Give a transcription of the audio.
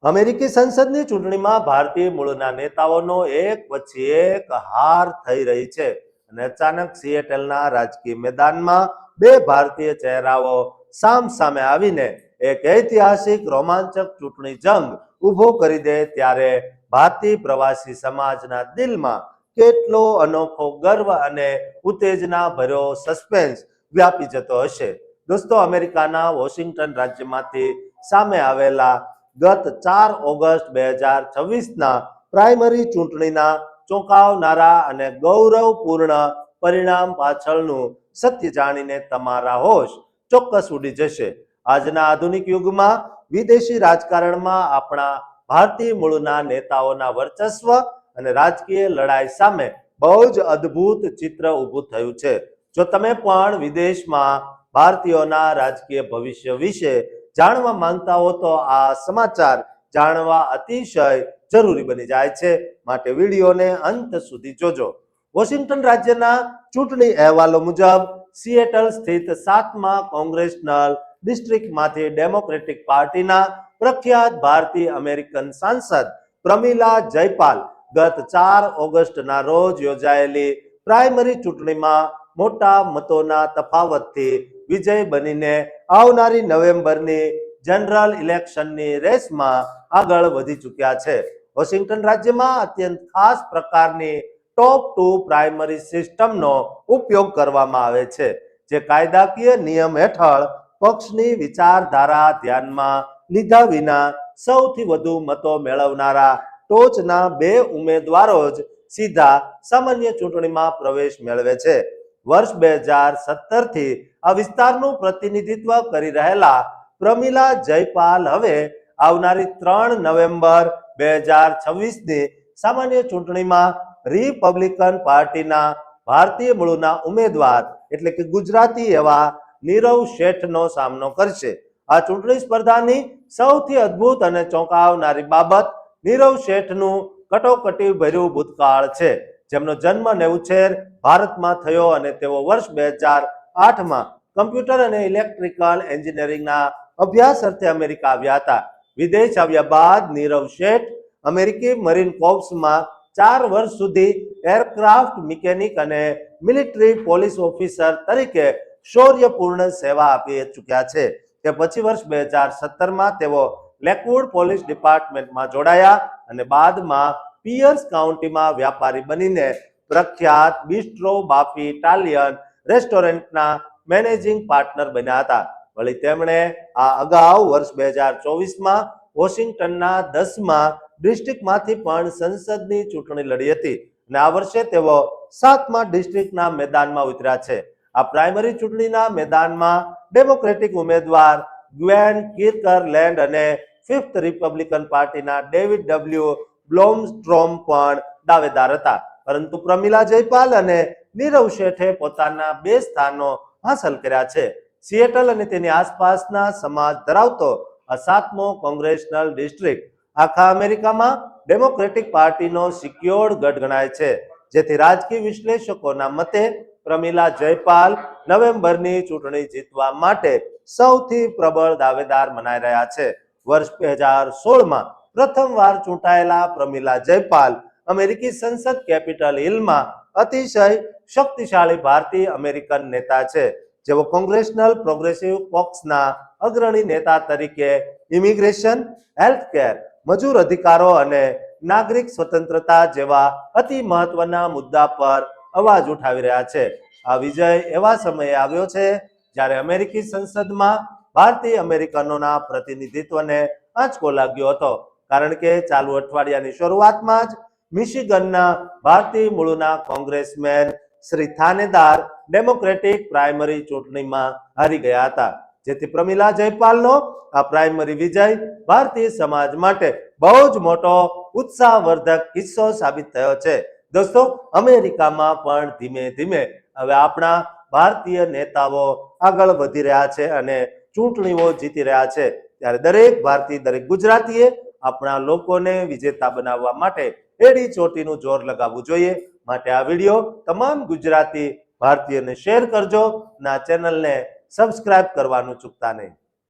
અમેરિકી સંસદની ચૂંટણીમાં ભારતીય મૂળના નેતાઓનો એક પછી એક હાર થઈ રહી છે અને અચાનક સિએટલના રાજકીય મેદાનમાં બે ભારતીય ચહેરાઓ સામસામે આવીને એક ઐતિહાસિક રોમાંચક ચૂંટણી જંગ ઊભો કરી દે ત્યારે ભારતીય પ્રવાસી સમાજના દિલમાં કેટલો અનોખો ગર્વ અને ઉત્તેજના ભર્યો સસ્પેન્સ વ્યાપી જતો હશે. દોસ્તો, અમેરિકાના વોશિંગ્ટન રાજ્યમાંથી સામે આવેલા ગત 4 ઓગસ્ટ 2026ના પ્રાઇમરી ચૂંટણીના ચોંકાવનારા અને ગૌરવપૂર્ણ પરિણામ પાછળનું સત્ય જાણીને તમારા હોશ ચોક્કસ ઉડી જશે. આજના આધુનિક યુગમાં વિદેશી રાજકારણમાં આપણા ભારતીય મૂળના નેતાઓના વર્ચસ્વ અને રાજકીય લડાઈ સામે બહુ જ અદ્ભુત ચિત્ર ઊભું થયું છે. જો તમે પણ વિદેશમાં ભારતીયોના રાજકીય ભવિષ્ય વિશે જાણવા માંગતા હો તો આ સમાચાર જાણવા અતિશય જરૂરી બની જાય છે, માટે વિડીયોને અંત સુધી જોજો. વોશિંગ્ટન રાજ્યના ચૂંટણી અહેવાલો મુજબ સિએટલ સ્થિત 7મા કોંગ્રેશનલ ડિસ્ટ્રિક્ટમાંથી ડેમોક્રેટિક પાર્ટીના પ્રખ્યાત ભારતીય અમેરિકન સાંસદ પ્રમિલા જયપાલ ગત 4 ઓગસ્ટના રોજ યોજાયેલી પ્રાઇમરી ચૂંટણીમાં મોટા મતોના તફાવતથી વિજય બનીને આવનારી નવેમ્બરની જનરલ ઇલેક્શનની રેસમાં આગળ વધી ચૂક્યા છે. વોશિંગ્ટન રાજ્યમાં અત્યંત ખાસ પ્રકારની ટોપ 2 પ્રાઇમરી સિસ્ટમનો ઉપયોગ કરવામાં આવે છે, જે કાયદાકીય નિયમ હેઠળ પક્ષની વિચારધારા ધ્યાનમાં લીધા વિના સૌથી વધુ મતો મેળવનારા ટોચના 2 ઉમેદવારો જ સીધા સામાન્ય ચૂંટણીમાં પ્રવેશ મેળવે છે. વર્ષ 2017થી આ વિસ્તારનું પ્રતિનિધિત્વ કરી રહેલા પ્રમિલા જયપાલ હવે આવનારી 3 નવેમ્બર 2026ની સામાન્ય ચૂંટણીમાં રિપબ્લિકન પાર્ટીના ભારતીય મૂળના ઉમેદવાર એટલે કે ગુજરાતી એવા નીરવ શેઠનો સામનો કરશે. આ ચૂંટણી સ્પર્ધાની સૌથી અદ્ભુત અને ચોંકાવનારી બાબત નીરવ શેઠનું કટોકટી ભર્યું ભૂતકાળ છે, જેમનો જન્મ અને ઉછેર ભારતમાં થયો અને તેઓ વર્ષ 2008માં કમ્પ્યુટર અને ઇલેક્ટ્રિકલ એન્જિનિયરિંગના અભ્યાસ અર્થે અમેરિકા આવ્યા હતા. વિદેશ આવ્યા બાદ નીરવ શેઠ અમેરિકી મરીન કોર્પ્સમાં 4 વર્ષ સુધી એરક્રાફ્ટ મિકેનિક અને મિલિટરી પોલીસ ઓફિસર તરીકે શૌર્યપૂર્ણ સેવા આપી ચૂક્યા છે. તે પછી વર્ષ 2017માં તેઓ લેકવુડ પોલીસ ડિપાર્ટમેન્ટમાં જોડાયા અને બાદમાં પિયર્સ કાઉન્ટીમાં વ્યાપારી બનીને પ્રખ્યાત બિસ્ટ્રો બાફી ઇટાલિયન રેસ્ટોરન્ટના મેનેજિંગ પાર્ટનર બન્યા હતા. વળી તેમણે આ અગાઉ વર્ષ 2024માં વોશિંગ્ટનના 10મા ડિસ્ટ્રિક્ટમાંથી પણ સંસદની ચૂંટણી લડી હતી અને આ વર્ષે તેઓ 7મા ડિસ્ટ્રિક્ટના મેદાનમાં ઉતર્યા છે. આ પ્રાઇમરી ચૂંટણીના મેદાનમાં ડેમોક્રેટિક ઉમેદવાર ગ્વેન કિર્કરલેન્ડ અને 5th રિપબ્લિકન પાર્ટીના ડેવિડ ડબલ્યુ બ્લોમસ્ટ્રોમ પણ દાવેદાર હતા, પરંતુ પ્રમિલા જયપાલ અને નીરવ શેઠે પોતાના 2 સ્થાનો હાંસલ કર્યા છે. સિએટલ અને તેની આસપાસના સમાજ ધરાવતો આ 7મો કોંગ્રેશનલ ડિસ્ટ્રિક્ટ આખા અમેરિકામાં ડેમોક્રેટિક પાર્ટીનો સિક્યોર્ડ ગઢ ગણાય છે, જેથી રાજકીય વિશ્લેષકોના મતે પ્રમિલા જયપાલ નવેમ્બરની ચૂંટણી જીતવા માટે સૌથી પ્રબળ દાવેદાર મનાઈ રહ્યા છે. વર્ષ 2016માં પ્રથમવાર ચૂંટાયેલા પ્રમિલા જયપાલ અમેરિકી સંસદ કેપિટલ હિલમાં અતિશય શક્તિશાળી ભારતીય અમેરિકન નેતા છે, જેઓ કોંગ્રેશનલ પ્રોગ્રેસિવ કોકસના અગ્રણી નેતા તરીકે ઇમિગ્રેશન, હેલ્થકેર, મજૂર અધિકારો અને નાગરિક સ્વતંત્રતા જેવા અતિ મહત્વના મુદ્દા પર અવાજ ઉઠાવી રહ્યા છે. આ વિજય એવા સમયે આવ્યો છે જ્યારે અમેરિકી સંસદમાં ભારતીય અમેરિકનોના પ્રતિનિધિત્વને આંચકો લાગ્યો હતો, કારણ કે ચાલુ અઠવાડિયાની શરૂઆતમાં જ મિશિગનના ભારતીય મૂળના કોંગ્રેસમેન શ્રી થાનેદાર ડેમોક્રેટિક પ્રાઇમરી ચૂંટણીમાં હારી ગયા હતા, જેથી પ્રમિલા જયપાલનો આ પ્રાઇમરી વિજય ભારતીય સમાજ માટે બહુ જ મોટો ઉત્સાહવર્ધક કિસ્સો સાબિત થયો છે. દોસ્તો, અમેરિકામાં પણ ધીમે ધીમે હવે આપણા ભારતીય નેતાઓ આગળ વધી રહ્યા છે અને ચૂંટણીઓ જીતી રહ્યા છે, ત્યારે દરેક ભારતીય, દરેક ગુજરાતીએ આપણા લોકોને વિજેતા બનાવવા માટે એડી ચોટીનું જોર લગાવવું જોઈએ. માટે આ વિડીયો તમામ ગુજરાતી ભારતીયને શેર કરજો અને આ ચેનલને સબસ્ક્રાઇબ કરવાનું ચૂકતા નહીં.